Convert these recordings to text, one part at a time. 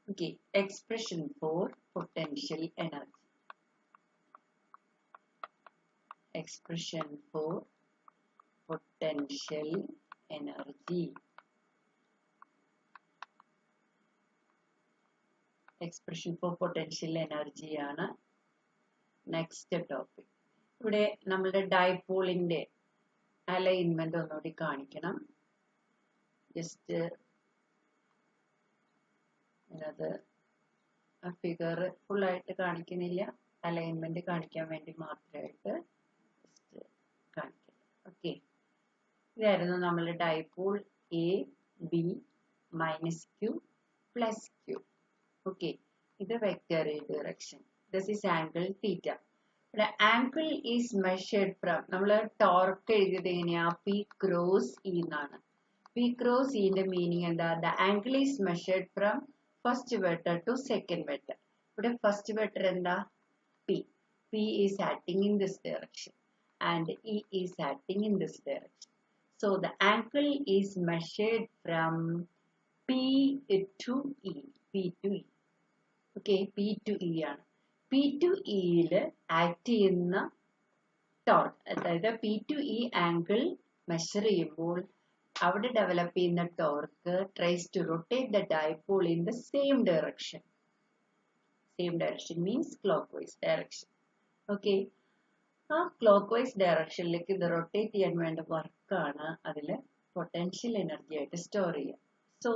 Okay, expression for potential energy. Expression for potential energy. Expression for potential energy ആണ് next topic. ഇവിടെ നമ്മളുടെ ഡൈപോളിന്റെ alignment ഒന്നുകൂടി കാണിക്കണം. Just അത് ഫിഗർ ഫുള്ളായിട്ട് കാണിക്കുന്നില്ല, അലൈൻമെന്റ് കാണിക്കാൻ വേണ്ടി മാത്രമായിട്ട് ജസ്റ്റ് കാണിക്കാം. ഓക്കെ, ഇതായിരുന്നു നമ്മളുടെ dipole A B minus Q plus Q. Okay, ഇത് vector direction. This is angle theta. ഇവിടെ ആംഗിൾ ഈസ് മെഷേർഡ് ഫ്രം, നമ്മൾ ടോർക്ക് എഴുതിയത് എങ്ങനെയാ? പി ക്രോസ് ഇ എന്നാണ്. പി ക്രോസ് ഇന്റെ മീനിങ് എന്താ? The angle is measured from first vector to second vector. ഇവിടെ first vector എന്താ? P. P is acting in this direction and E is acting in this direction. So the angle is measured from P to E. P to E. Okay, P to E ആണ്. P to ഇയിൽ act ചെയ്യുന്ന torque, അതായത് P to E angle measure ചെയ്യുമ്പോൾ അവിടെ develop ചെയ്യുന്ന torque tries to rotate the dipole in the same direction. Same direction means clockwise direction. Okay, ആ clockwise ഡയറക്ഷനിലേക്ക് ഇത് റൊട്ടേറ്റ് ചെയ്യാൻ വേണ്ട വർക്കാണ് അതിൽ പൊട്ടൻഷ്യൽ എനർജി ആയിട്ട് സ്റ്റോർ ചെയ്യുക. സോ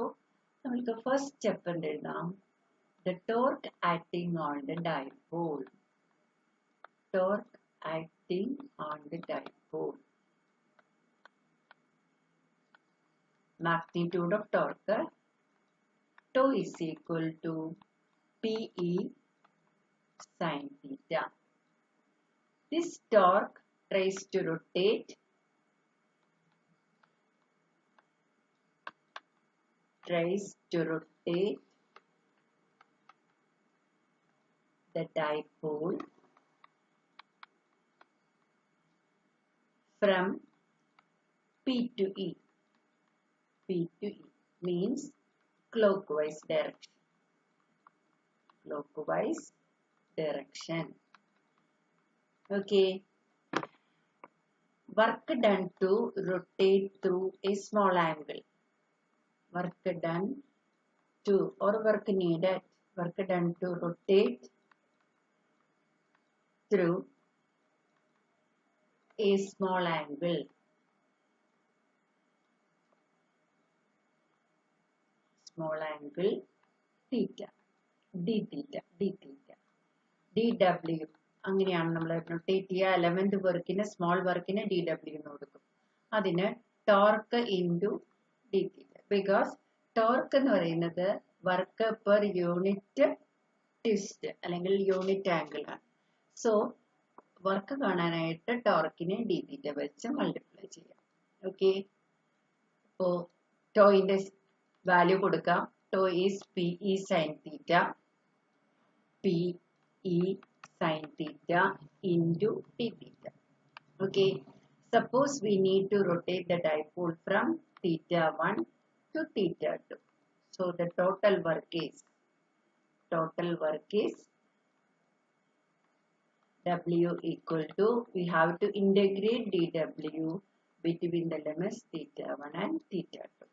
നമ്മൾക്ക് ഫസ്റ്റ് സ്റ്റെപ്പ് എന്ത് എഴുതാം? The torque acting on the dipole. Torque acting on the dipole. Magnitude of torque, tau is equal to PE sin theta. This torque tries to rotate the dipole from P to E. P to E means clockwise direction. Clockwise direction. Okay. Work done to rotate through a small angle. Work done to, or work needed, work done to rotate through a small angle. Small angle theta. D theta. D theta. dw. അങ്ങനെയാണ് നമ്മൾ rotate ചെയ്യുക. Element വർക്കിന്, small വർക്കിന് dw എന്ന് കൊടുക്കും. അതിന് torque into D theta. Because torque എന്ന് പറയുന്നത് വർക്ക് പെർ യൂണിറ്റ് ട്വിസ്റ്റ് അല്ലെങ്കിൽ യൂണിറ്റ് ആംഗിൾ ആണ്. സോ വർക്ക് കാണാനായിട്ട് ടോർക്കിനെ ഡി തീറ്റ വെച്ച് മൾട്ടിപ്ലൈ ചെയ്യാം. ഓക്കെ, അപ്പോൾ ടോയിന്റെ വാല്യൂ കൊടുക്കാം. Tau is P E sine theta. P E sin theta into d theta. Okay, suppose we need to rotate the dipole from theta 1 to theta 2. So the total work is W equal to, we have to integrate dW between the limits theta 1 and theta 2.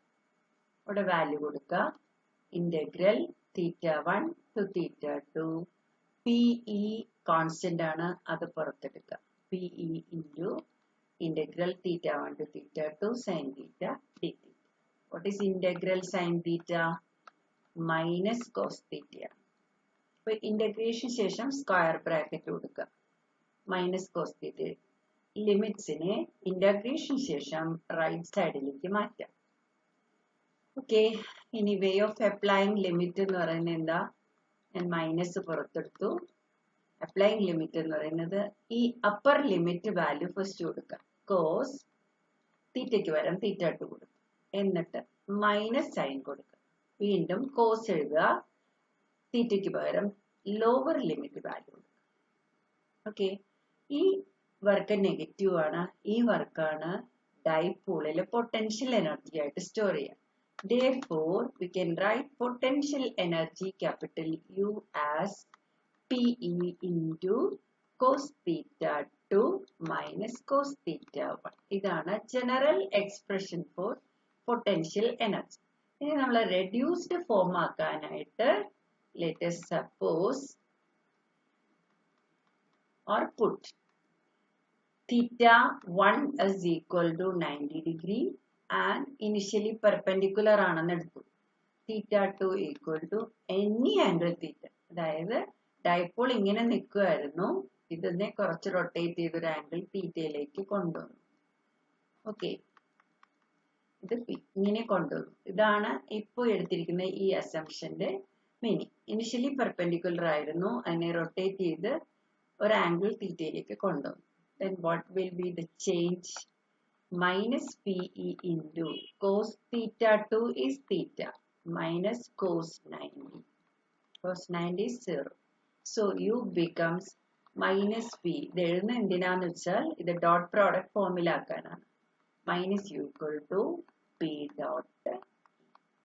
What a value കൊടുക്കുക? Integral theta 1 to theta 2. PE constant ആണ്, അത് പുറത്തെടുക്കുക. PE into integral theta 1 to theta 2 sin theta d theta. What is integral sin theta? Minus cos theta. അപ്പോൾ integration ശേഷം square bracket കൊടുക്കുക. Minus cos theta. ലിമിറ്റ്സിനെ integration ശേഷം right സൈഡിലേക്ക് മാറ്റാം. Okay, ഇനി വേ ഓഫ് അപ്ലൈയിങ് ലിമിറ്റ് എന്ന് പറയുന്നത് എന്താ? ഞാൻ മൈനസ് പുറത്തെടുത്തു. അപ്ലൈയിങ് ലിമിറ്റ് എന്ന് പറയുന്നത് ഈ അപ്പർ ലിമിറ്റ് വാല്യൂ ഫസ്റ്റ് കൊടുക്കുക. കോസ് തീറ്റയ്ക്ക് പകരം തീറ്റ 2 കൊടുക്കുക. എന്നിട്ട് മൈനസ് സൈൻ കൊടുക്കുക. വീണ്ടും കോസ് എഴുതുക. തീറ്റയ്ക്ക് പകരം ലോവർ ലിമിറ്റ് വാല്യൂ കൊടുക്കുക. ഓക്കെ, ഈ വർക്ക് നെഗറ്റീവ് ആണ്. ഈ വർക്കാണ് ഡൈപോളിൽ പൊട്ടൻഷ്യൽ എനർജി ആയിട്ട് സ്റ്റോർ ചെയ്യുക. Therefore, we can write potential energy capital U as PE into cos theta 2 minus cos theta 1. ഇതാണ് general expression for potential energy. ഇനി നമ്മൾ reduced form ആക്കാനായിട്ട് let us suppose or put theta 1 is equal to 90 degree and initially perpendicular ആണെന്ന് എടുത്തു. theta 2 equal to any angle theta. അതായത് dipole ഇങ്ങനെ നിൽക്കുമായിരുന്നു, ഇതിനെ കുറച്ച് റൊട്ടേറ്റ് ചെയ്ത് ഒരു ആംഗിൾ തീറ്റയിലേക്ക് കൊണ്ടുവന്നു. ഓക്കെ, ഇത് ഇങ്ങനെ കൊണ്ടുവന്നു. ഇതാണ് ഇപ്പോൾ എടുത്തിരിക്കുന്ന ഈ അസംഷന്റെ മീനിങ്. ഇനിഷ്യലി പെർപെൻഡിക്കുലർ ആയിരുന്നു, അതിനെ റൊട്ടേറ്റ് ചെയ്ത് ഒരു ആംഗിൾ തീറ്റയിലേക്ക് കൊണ്ടുവന്നു. Then what will be the change? Minus PE into cos theta 2 is theta minus cos 90. Cos 90 is 0. So U becomes minus P. ഇത് എഴുതുന്ന എന്തിനാന്ന് വെച്ചാൽ ഇത് ഡോട്ട് പ്രോഡക്റ്റ് ഫോമിലാക്കാനാണ്. Minus U equal to P dot